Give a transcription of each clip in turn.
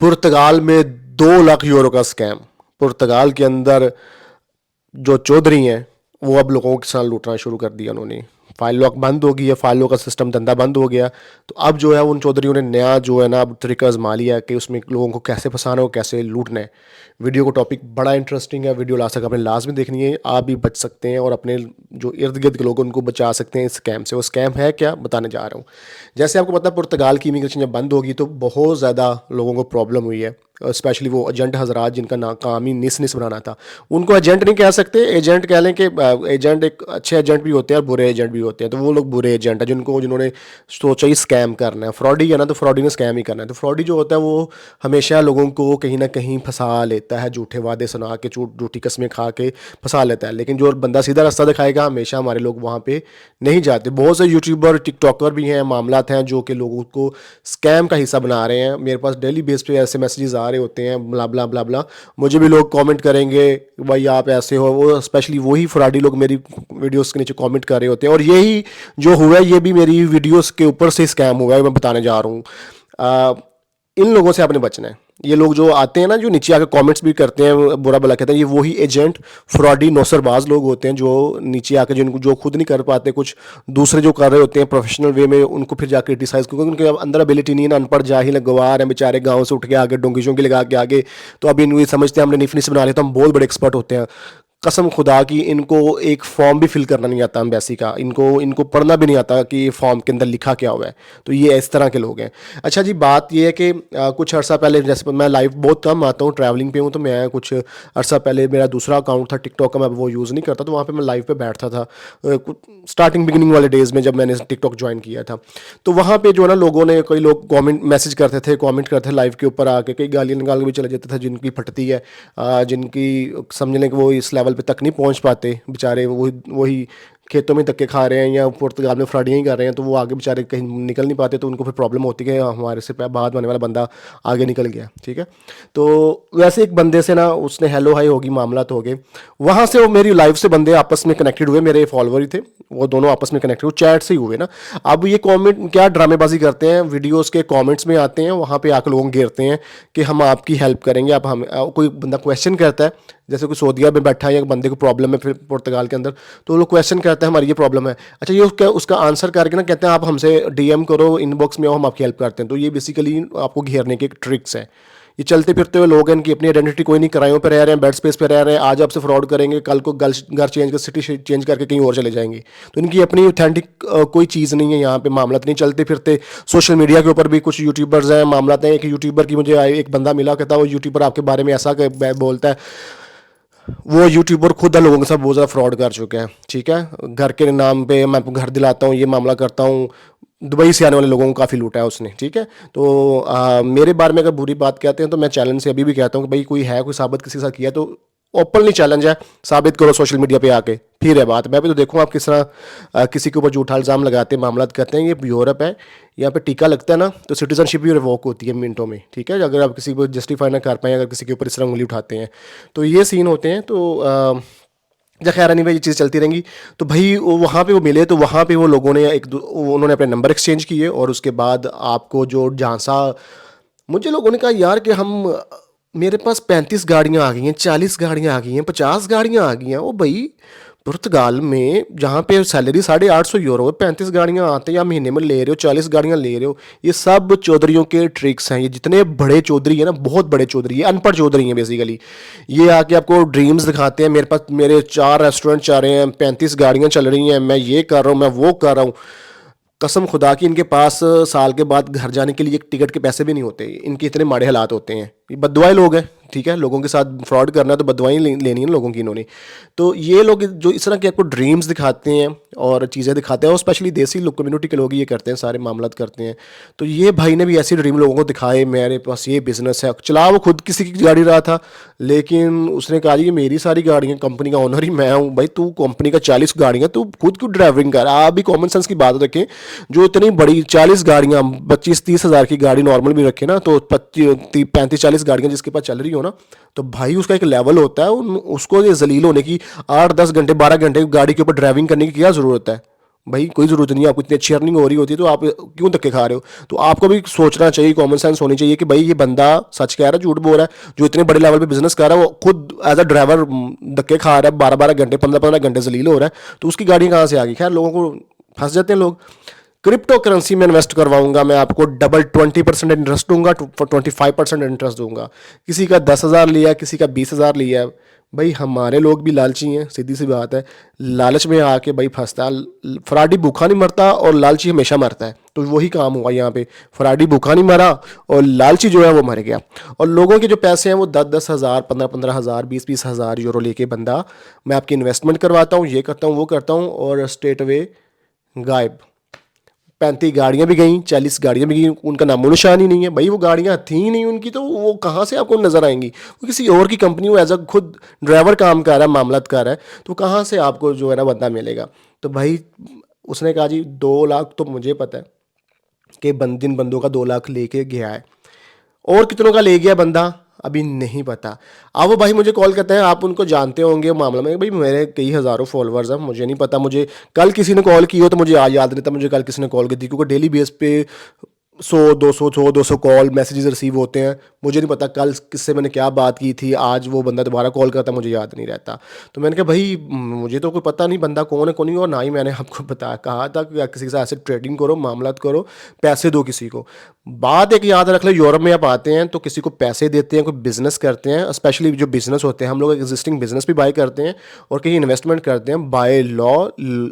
पुर्तगाल में 2 लाख यूरो का स्कैम। पुर्तगाल के अंदर जो चौधरी हैं वो अब लोगों के साथ लूटना शुरू कर दिया उन्होंने। फाइल लॉक बंद हो गई है, फाइलों का सिस्टम धंधा बंद हो गया। तो अब जो है उन चौधरियों ने नया जो है ना अब तरीका आजमा लिया कि उसमें लोगों को कैसे फंसाना है और कैसे लूटना है। वीडियो को टॉपिक बड़ा इंटरेस्टिंग है, वीडियो लास्ट तक आपने लाजमी देखनी है, आप भी बच सकते हैं और अपने जो इर्द गिर्द के लोग उनको बचा सकते हैं इस स्कैम से। वो स्कैम है क्या बताने जा रहा हूँ। जैसे आपको पता है पुर्तगाल की इमिग्रेशन जब बंद होगी तो बहुत ज़्यादा लोगों को प्रॉब्लम हुई है, स्पेशली वो एजेंट हजरात जिनका ना काम ही निस बनाना था। उनको एजेंट नहीं कह सकते, एजेंट कह लें कि एजेंट एक अच्छे एजेंट भी होते हैं और बुरे एजेंट भी होते हैं। तो वो लोग बुरे एजेंट हैं जिन्होंने सोचा ही स्कैम करना है। फ्रॉडी है ना, तो फ्रॉडी ने स्कैम ही करना है। तो फ्रॉडी जो होता है वो हमेशा लोगों को कहीं ना कहीं फंसा लेता है, झूठे वादे सुना के, झूठी कस्में खा के फंसा लेता है। लेकिन जो बंदा सीधा रास्ता दिखाएगा हमेशा हमारे लोग वहाँ पे नहीं जाते। बहुत से यूट्यूबर टिकटॉकर भी हैं, मामलात हैं जो कि लोगों को स्कैम का हिस्सा बना रहे हैं। मेरे पास डेली बेस पे ऐसे मैसेजेस आ रहे होते हैं, ब्ला ब्ला ब्ला ब्ला। मुझे भी लोग कमेंट करेंगे भाई आप ऐसे हो, वो स्पेशली वही फ्रॉडी लोग मेरी वीडियोस के नीचे कमेंट कर रहे होते हैं। और यही जो हुआ है ये भी मेरी वीडियोस के ऊपर से स्कैम हुआ है, मैं बताने जा रहा हूँ। इन लोगों से आपने बचना है। ये लोग जो आते हैं ना, जो नीचे आकर कमेंट्स भी करते हैं, बुरा भला कहते हैं, ये वही एजेंट फ्रॉडी नौसरबाज लोग होते हैं जो नीचे आकर जिनको जो खुद नहीं कर पाते, कुछ दूसरे जो कर रहे होते हैं प्रोफेशनल वे में, उनको फिर जाकर क्रिटिसाइज, क्योंकि उनके अंदर एबिलिटी नहीं है ना, अनपढ़ जाहिल गवार हैं बेचारे, गाँव से उठ के आगे डोंगी शोंगी लगा के आगे। तो अभी इनको समझते हैं हमने निफिनिस बना लिया तो हम बहुत बड़े एक्सपर्ट होते हैं। कसम खुदा की इनको एक फॉर्म भी फिल करना नहीं आता एम्बेसी का, इनको पढ़ना भी नहीं आता कि फॉर्म के अंदर लिखा क्या हुआ है। तो ये इस तरह के लोग हैं। अच्छा जी, बात ये है कि कुछ अर्सा पहले, जैसे मैं लाइव बहुत कम आता हूँ, ट्रैवलिंग पे हूँ, तो मैं कुछ अर्सा पहले मेरा दूसरा अकाउंट था टिकटॉक का, मैं वो यूज़ नहीं करता, तो वहाँ पर मैं लाइव पे बैठता था स्टार्टिंग बिगिनिंग वाले डेज़ में जब मैंने टिकटॉक ज्वाइन किया था। तो वहाँ पर जो है ना लोगों ने, कई लोग कॉमेंट मैसेज करते थे, कॉमेंट करते थे लाइव के ऊपर आके, कई गालियाँ निकाल के भी चले जाते थे जिनकी फटती है, जिनकी समझ लें कि वो इस लेवल पे तक नहीं पहुंच पाते बेचारे, वही खेतों में धक्के खा रहे हैं या पुर्तगाल में फ्रॉडियाँ ही कर रहे हैं, तो वो आगे बेचारे कहीं निकल नहीं पाते। तो उनको फिर प्रॉब्लम होती है कि हमारे से बाद में आने वाला बंदा आगे निकल गया। ठीक है, तो वैसे एक बंदे से ना उसने हेलो हाई होगी, मामला तो हो गए। वहाँ से वो मेरी लाइव से बंदे आपस में कनेक्टेड हुए, मेरे फॉलोवर ही थे, वो दोनों आपस में कनेक्टेड हुए, चैट से ही हुए ना। अब ये कमेंट क्या ड्रामेबाजी करते हैं, वीडियोस के कमेंट्स में आते हैं, वहाँ पे आकर लोगों को घेरते हैं कि हम आपकी हेल्प करेंगे। आप हम कोई बंदा क्वेश्चन करता है, जैसे कोई सऊदीया में बैठा है या बंदे को प्रॉब्लम है फिर पुर्तगाल के अंदर, तो वो लोग क्वेश्चन करते हैं हमारी ये प्रॉब्लम है। अच्छा, ये उसका आंसर करके ना कहते हैं आप हमसे डीएम करो, इनबॉक्स में आओ, हम आपकी हेल्प करते हैं। तो ये बेसिकली आपको घेरने की एक ट्रिक्स है। ये चलते फिरते हुए लोग हैं, इनकी अपनी आइडेंटिटी कोई नहीं, किरायों पे रह रहे हैं, बेड स्पेस पे रह रहे हैं, आज आपसे फ्रॉड करेंगे, कल को घर चेंज कर, सिटी चेंज करके कहीं और चले जाएंगे। तो इनकी अपनी ऑथेंटिक कोई चीज़ नहीं है यहाँ पे, मामला नहीं चलते फिरते। सोशल मीडिया के ऊपर भी कुछ यूट्यूबर्स हैं, मामला है। एक यूट्यूबर की मुझे एक बंदा मिला, कहता वो यूट्यूबर आपके बारे में ऐसा बोलता है, वो यूट्यूबर खुद लोगों के साथ बहुत ज़्यादा फ्रॉड कर चुके हैं। ठीक है, घर के नाम पे मैं घर दिलाता हूँ, ये मामला करता हूँ, दुबई से आने वाले लोगों को काफ़ी लूटा है उसने। ठीक है, तो मेरे बारे में अगर बुरी बात कहते हैं तो मैं चैलेंज से अभी भी कहता हूँ कि भाई कोई है, कोई साबित किसी के साथ किया तो ओपनली चैलेंज है, साबित करो सोशल मीडिया पे आके, फिर है बात। मैं भी तो देखूँ आप किस तरह किसी के ऊपर झूठा इल्ज़ाम लगाते हैं, मामला करते हैं। ये यूरोप है, यहाँ पे टीका लगता है ना तो सिटीजनशिप भी रिवोक होती है मिनटों में। ठीक है, अगर आप किसी को जस्टिफाई ना कर पाएँ, अगर किसी के ऊपर इस तरह उंगली उठाते हैं, तो ये सीन होते हैं। तो खैर नहीं भाई, ये चीज़ चलती रहेंगी। तो भाई वहाँ पे वो मिले, तो वहाँ पे वो लोगों ने उन्होंने अपने नंबर एक्सचेंज किए, और उसके बाद आपको जो झांसा, मुझे लोगों ने कहा यार कि मेरे पास 35 गाड़ियाँ आ गई हैं, 40 गाड़ियाँ आ गई हैं, 50 गाड़ियाँ आ गई हैं। ओ भाई, पुर्तगाल में जहाँ पे सैलरी 850 यूरो है, 35 गाड़ियाँ आते हैं या महीने में ले रहे हो, 40 गाड़ियाँ ले रहे हो। ये सब चौधरियों के ट्रिक्स हैं। ये जितने बड़े चौधरी हैं ना, बहुत बड़े चौधरी है, अनपढ़ चौधरी हैं बेसिकली। ये आके आपको ड्रीम्स दिखाते हैं, मेरे 4 रेस्टोरेंट चल रहे हैं, 35 गाड़ियाँ चल रही हैं, मैं ये कर रहा हूँ, मैं वो कर रहा हूँ। कसम खुदा की इनके पास साल के बाद घर जाने के लिए एक टिकट के पैसे भी नहीं होते। इनके इतने माड़े हालात होते हैं। ये बददुआए लोग हैं। ठीक है, लोगों के साथ फ्रॉड करना है तो बददुआएं लेनी है लोगों की इन्होंने। तो ये लोग जो इस तरह के आपको ड्रीम्स दिखाते हैं और चीज़ें दिखाते हैं, और स्पेशली देसी लोग, कम्युनिटी के लोग ये करते हैं, सारे मामला करते हैं। तो ये भाई ने भी ऐसी ड्रीम लोगों को दिखाए, मेरे पास ये बिजनेस है। चला वो खुद किसी की गाड़ी रहा था, लेकिन उसने कहा ये मेरी सारी गाड़ियाँ, कंपनी का ओनर ही मैं हूँ। भाई तू कंपनी का 40 गाड़ियाँ, तू खुद क्यों ड्राइविंग कर। आप भी कॉमन सेंस की बात रखें। जो इतनी बड़ी 40 गाड़ियाँ, 25-30 हज़ार की गाड़ी नॉर्मल भी रखे ना, तो 35-40 गाड़ियाँ जिसके पास चल रही हो ना, तो भाई उसका एक लेवल होता है। उसको ये जलील होने की 8-10 घंटे 12 घंटे गाड़ी के ऊपर ड्राइविंग करने की क्या ज़रूरत है। भाई कोई ज़रूरत नहीं है, आपको इतनी अच्छी अर्निंग हो रही होती है तो आप क्यों धक्के खा रहे हो? तो आपको भी सोचना चाहिए, कॉमन सेंस होनी चाहिए कि भाई ये बंदा सच कह रहा है झूठ बोल रहा है। जो इतने बड़े लेवल पे बिजनेस कर रहा है वो खुद एज अ ड्राइवर धक्के खा रहा है, 12-12 घंटे 15-15 घंटे जलील हो रहा है, तो उसकी गाड़ी कहाँ से आ गई? खैर लोगों को फंस जाते हैं लोग। क्रिप्टो करेंसी में इन्वेस्ट करवाऊंगा मैं आपको, डबल 20% इंटरेस्ट दूंगा, 25% इंटरेस्ट दूंगा। किसी का 10,000 लिया, किसी का 20,000 लिया। भाई हमारे लोग भी लालची हैं, सीधी सी बात है। लालच में आके भाई फंसता है। फराडी भूखा नहीं मरता और लालची हमेशा मरता है, तो वही काम हुआ यहाँ पे। फराडी भूखा नहीं मरा और लालची जो है वो मर गया। और लोगों के जो पैसे हैं वो 10-10 हज़ार, 15-15 हज़ार, 20-20 हज़ार यूरो लेके बंदा, मैं आपकी इन्वेस्टमेंट करवाता हूँ, ये करता हूँ, वो करता हूँ, और स्ट्रेट अवे गायब। 35 गाड़ियां भी गई, 40 गाड़ियां भी गई, उनका नामो निशान ही नहीं है। भाई वो गाड़ियां थी ही नहीं उनकी, तो वो कहाँ से आपको नजर आएंगी? वो किसी और की कंपनी, वो एज अ खुद ड्राइवर काम कर रहा है, मामलत कर रहा है, तो कहाँ से आपको जो है ना बंदा मिलेगा? तो भाई उसने कहा जी 2 लाख, तो मुझे पता है कि जिन बंदों का 2 लाख लेके गया है, और कितनों का ले गया बंदा अभी नहीं पता। अब वो भाई मुझे कॉल करते हैं, आप उनको जानते होंगे मामला में। भाई मेरे कई हज़ारों फॉलोअर्स हैं, मुझे नहीं पता। मुझे कल किसी ने कॉल की हो तो मुझे आज याद रहता, मुझे कल किसी ने कॉल की थी, क्योंकि डेली बेस पे 100-200 कॉल मैसेजेस रिसीव होते हैं। मुझे नहीं पता कल किससे मैंने क्या बात की थी, आज वो बंदा दोबारा कॉल करता, मुझे याद नहीं रहता। तो मैंने कहा भाई मुझे तो कोई पता नहीं बंदा कौन है कौन नहीं, और ना ही मैंने आपको बताया, कहा था कि किसी के साथ ऐसे ट्रेडिंग करो, मामलात करो, पैसे दो किसी को। बात एक याद रख लो, यूरोप में आप आते हैं तो किसी को पैसे देते हैं, कोई बिजनेस करते हैं, स्पेशली जो बिजनेस होते हैं, हम लोग एग्जिस्टिंग बिजनेस भी बाय करते हैं और कहीं इन्वेस्टमेंट करते हैं। बाय लॉ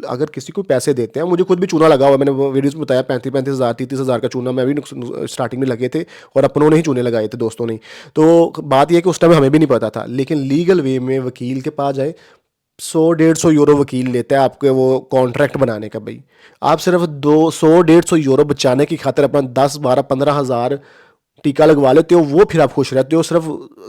अगर किसी को पैसे देते हैं, मुझे खुद भी चूना लगा हुआ, मैंने वीडियोस में बताया, 35-35 हज़ार 30-30 हज़ार का चूना मैं भी स्टार्टिंग में लगे थे, और अपनों ने ही चूने लगाए थे, दोस्तों ने। तो बात यह है कि उस टाइम हमें भी नहीं पता था, लेकिन लीगल वे में वकील के पास जाए, 100-150 यूरो वकील लेता है आपके वो कॉन्ट्रैक्ट बनाने का। भाई आप सिर्फ 200-150 यूरो बचाने की खातिर अपना 10-12-15 हज़ार टीका लगवा लेते हो, वो फिर आप खुश रहते हो। सिर्फ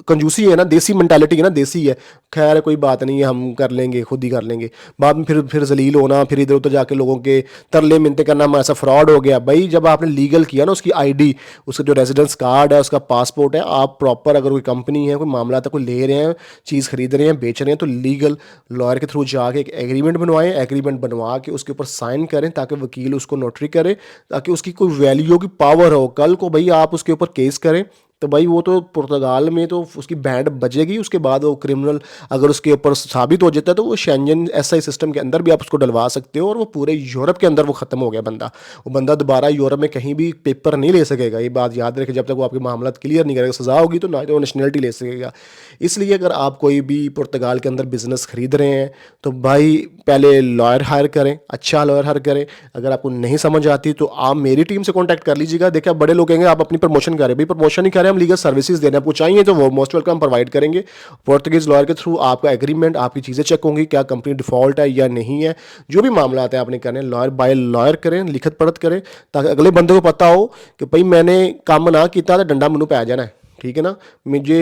कंजूसी है ना, देसी मेंटालिटी है ना, देसी है। खैर कोई बात नहीं है, हम कर लेंगे, खुद ही कर लेंगे। बाद में फिर जलील होना, फिर इधर उधर जाके लोगों के तरले मिनते करना, हमारा ऐसा फ्रॉड हो गया। भाई जब आपने लीगल किया ना, उसकी आईडी, उसका जो रेजिडेंस कार्ड है, उसका पासपोर्ट है, आप प्रॉपर, अगर कोई कंपनी है, कोई मामला था, कोई ले रहे हैं, चीज़ खरीद रहे हैं, बेच रहे हैं, तो लीगल लॉयर के थ्रू जाके एक एग्रीमेंट बनवाएं। एग्रीमेंट बनवा के उसके ऊपर साइन करें, ताकि वकील उसको नोटरी करे, ताकि उसकी कोई वैल्यू की पावर हो। कल को भाई आप उसके ऊपर केस करें तो भाई वो तो पुर्तगाल में तो उसकी बैंड बजेगी। उसके बाद वो क्रिमिनल अगर उसके ऊपर साबित हो जाता है तो वो शेंजन एसआई सिस्टम के अंदर भी आप उसको डलवा सकते हो, और वो पूरे यूरोप के अंदर वो ख़त्म हो गया बंदा। वो बंदा दोबारा यूरोप में कहीं भी पेपर नहीं ले सकेगा, ये बात याद रखें। जब तक वो आपके मामला क्लियर नहीं करेगा, सज़ा होगी, तो ना तो वो नेशनलिटी ले सकेगा। इसलिए अगर आप कोई भी पुर्तगाल के अंदर बिजनेस खरीद रहे हैं तो भाई पहले लॉयर हायर करें, अच्छा लॉयर हायर करें। अगर आपको नहीं समझ आती तो आप मेरी टीम से कॉन्टैक्ट कर लीजिएगा। देखिए आप बड़े लोग कहेंगे आप अपनी प्रमोशन करें, भाई प्रमोशन ही करें, हम लीगल सर्विसेज देने आपको चाहिए तो वो मोस्ट वेलकम प्रोवाइड करेंगे। पोर्तुगीज लॉयर के थ्रू आपका एग्रीमेंट, आपकी चीज़ें चेक होंगी, क्या कंपनी डिफॉल्ट है या नहीं है, जो भी मामला आता है आपने करने, लॉयर बाय लॉयर करें, लिखत पढ़त करें, ताकि अगले बंदे को पता हो कि भाई मैंने काम ना किया तो डंडा मैनू पै जाना है, ठीक है ना, मुझे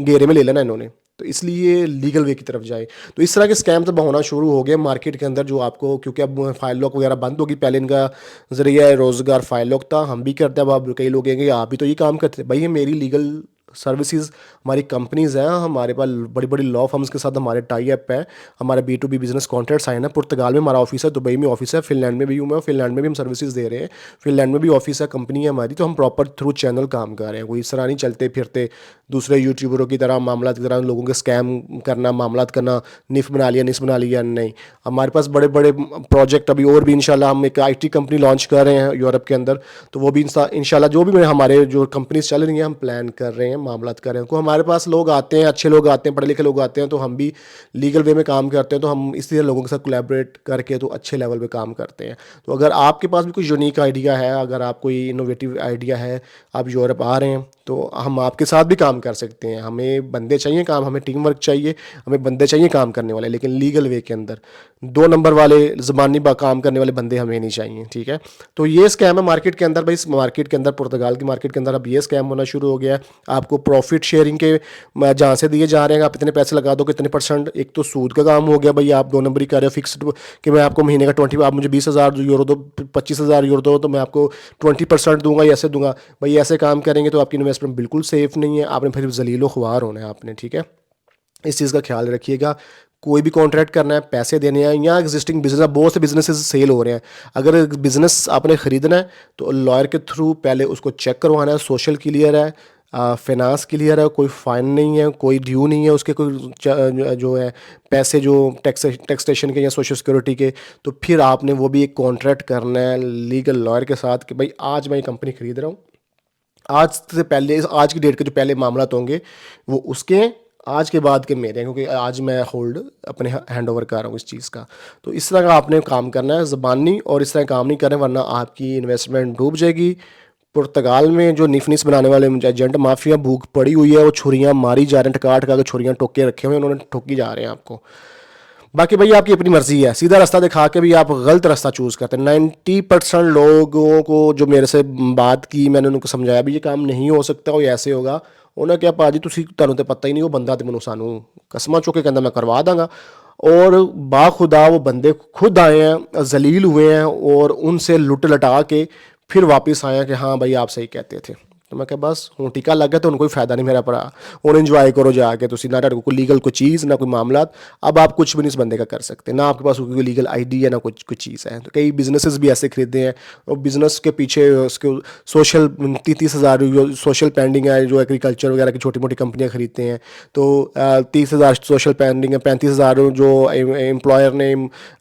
घेरे में ले लेना इन्होंने। तो इसलिए लीगल वे की तरफ जाए। तो इस तरह के स्कैम तो होना शुरू हो गए मार्केट के अंदर, जो आपको, क्योंकि अब फाइल लॉक वगैरह बंद होगी। पहले इनका जरिया रोज़गार फाइल लॉक था, हम भी करते हैं। अब कई लोग कहेंगे आप भी तो ये काम करते हैं। भाई ये मेरी लीगल सर्विसेज, हमारी कंपनीज़ हैं, हमारे पास बड़ी बड़ी लॉ फर्म्स के साथ हमारे टाई अप है, हमारे B2B बिजनेस कॉन्ट्रैक्ट साइन है। पुर्तगाल में हमारा ऑफिस है, दुबई में ऑफिस है, फिनलैंड में भी हूँ मैं, फिनलैंड में भी हम सर्विसेज दे रहे हैं, फिनलैंड में भी ऑफिस है, कंपनी है हमारी। तो हम प्रॉपर थ्रू चैनल काम कर रहे हैं, कोई इस तरह नहीं चलते फिरते दूसरे यूट्यूबरों की तरह मामला की तरह लोगों के स्कैम करना, मामला करना, निफ बना लिया, निस बना लिया। नहीं, हमारे पास बड़े बड़े प्रोजेक्ट अभी और भी इंशाल्लाह, हम एक IT कंपनी लॉन्च कर रहे हैं यूरोप के अंदर, तो वो भी इंशाल्लाह जो भी हमारे जो कंपनीज चल रही हैं हम प्लान कर रहे हैं, मामला कर रहे हैं। को हमारे पास लोग आते हैं, अच्छे लोग आते हैं, पढ़े लिखे लोग आते हैं, तो हम भी लीगल वे में काम करते हैं, तो हम इसी लोगों के साथ कोलैबोरेट करके तो अच्छे लेवल पे काम करते हैं। तो अगर आपके पास भी कोई यूनिक आइडिया है, अगर आप कोई इनोवेटिव आइडिया है, आप यूरोप आ रहे हैं, तो हम आपके साथ भी काम कर सकते हैं। हमें बंदे चाहिए काम, हमें टीम वर्क चाहिए, हमें बंदे चाहिए काम करने वाले, लेकिन लीगल वे के अंदर। 2 नंबर वाले ज़बानी काम करने वाले बंदे हमें नहीं चाहिए, ठीक है। तो ये स्कैम है मार्केट के अंदर। भाई इस मार्केट के अंदर, पुर्तगाल की मार्केट के अंदर अब ये स्कैम होना शुरू हो गया है। आपको प्रॉफिट शेयरिंग के जहाँ से दिए जा रहे हैं, आप इतने पैसे लगा दो, कितने %। एक तो सूद का काम हो गया, भाई आप 2 नंबर ही कर रहे हो, फिक्स्ड कि मैं आपको महीने का 20, आप मुझे 20,000 यूरो दो, 25,000 यूरो दो, तो मैं आपको 20% दूंगा, ऐसे दूंगा। भाई ऐसे काम करेंगे तो आपकी इन्वेस्टमेंट बिल्कुल सेफ नहीं है, आपने फिर जलीलो ख्वार होना है आपने, ठीक है। इस चीज़ का ख्याल रखिएगा। कोई भी कॉन्ट्रैक्ट करना है, पैसे देने हैं, या एग्जिस्टिंग बिजनेस, बहुत से बिजनेसेस सेल हो रहे हैं, अगर बिजनेस आपने ख़रीदना है तो लॉयर के थ्रू पहले उसको चेक करवाना है, सोशल क्लियर है, फाइनेंस क्लियर है, कोई फ़ाइन नहीं है, कोई ड्यू नहीं है उसके, कोई जो है पैसे जो टैक्सेशन के या सोशल सिक्योरिटी के, तो फिर आपने वो भी एक कॉन्ट्रैक्ट करना है लीगल लॉयर के साथ कि भाई आज मैं ये कंपनी ख़रीद रहा हूँ, आज से पहले, आज की डेट के जो पहले मामला होंगे वो उसके हैं, आज के बाद के मेरे हैं, क्योंकि आज मैं होल्ड अपने हैंड ओवर कर रहा हूँ इस चीज़ का। तो इस तरह का आपने काम करना है ज़बानी, और इस तरह काम नहीं करें वरना आपकी इन्वेस्टमेंट डूब जाएगी। पुर्तगाल में जो निफनिस बनाने वाले एजेंट माफिया भूख पड़ी हुई है, वो छुरियाँ मारी जा रहे हैं, टका टका के छुरियाँ टोके रखे हुए हैं, उन्होंने ठोकी जा रहे हैं आपको। बाकी भैया आपकी अपनी मर्जी है, सीधा रास्ता दिखा के भी आप गलत रास्ता चूज़ करते हैं। 90% लोगों को जो मेरे से बात की, मैंने उनको समझाया भी ये काम नहीं हो सकता और ऐसे होगा, उन्हें क्या भाजी तुहानू तो पता ही नहीं, वो बंदा तो मैनू सानू कसमां चुके कहता मैं करवा दांगा, और बाखुदा वो बंदे खुद आए हैं, जलील हुए हैं, और उनसे लुट लटा के फिर वापस आए हैं कि हाँ भाई आप सही कहते थे। तो मैं क्या बस हूँ टीका लग गया तो उनको कोई फायदा नहीं मेरा पड़ा, उन्हें इंजॉय करो जाके, तुम ना कोई लीगल कोई चीज़ ना कोई मामला, अब आप कुछ भी नहीं इस बंदे का कर सकते, ना आपके पास कोई लीगल आईडी है ना कुछ कोई चीज़ है। तो कई बिजनेसेस भी ऐसे खरीदे हैं, और बिजनेस के पीछे उसके सोशल 30,000 सोशल पेंडिंग है, जो एग्रीकल्चर वगैरह की छोटी मोटी कंपनियाँ खरीदते हैं, तो 30,000 सोशल पेंडिंग है, 35,000 जो एम्प्लॉयर ने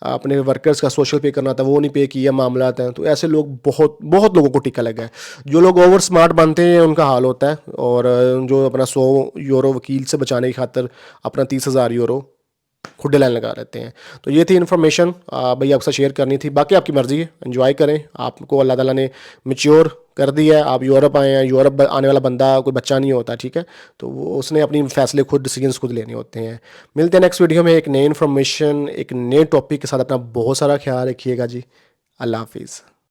अपने वर्कर्स का सोशल पे करना था वो नहीं पे किया मामला हैं। तो ऐसे लोग बहुत बहुत लोगों को टिका लगा है। जो लोग ओवर स्मार्ट बनते हैं उनका हाल होता है, और जो अपना 100 यूरो वकील से बचाने की खातर अपना 30,000 यूरो खुडे लाइन लगा लेते हैं। तो ये थी इन्फॉर्मेशन भाई आपसे शेयर करनी थी। बाकी आपकी मर्ज़ी है, एंजॉय करें, आपको अल्लाह ताला ने मैच्योर कर दिया है, आप यूरोप आए हैं, यूरोप आने वाला बंदा कोई बच्चा नहीं होता, ठीक है, तो वो उसने अपनी फैसले खुद, डिसीजंस खुद लेने होते हैं। मिलते हैं नेक्स्ट वीडियो में एक नई इन्फॉर्मेशन, एक नए टॉपिक के साथ। अपना बहुत सारा ख्याल रखिएगा जी, अल्लाह हाफिज़।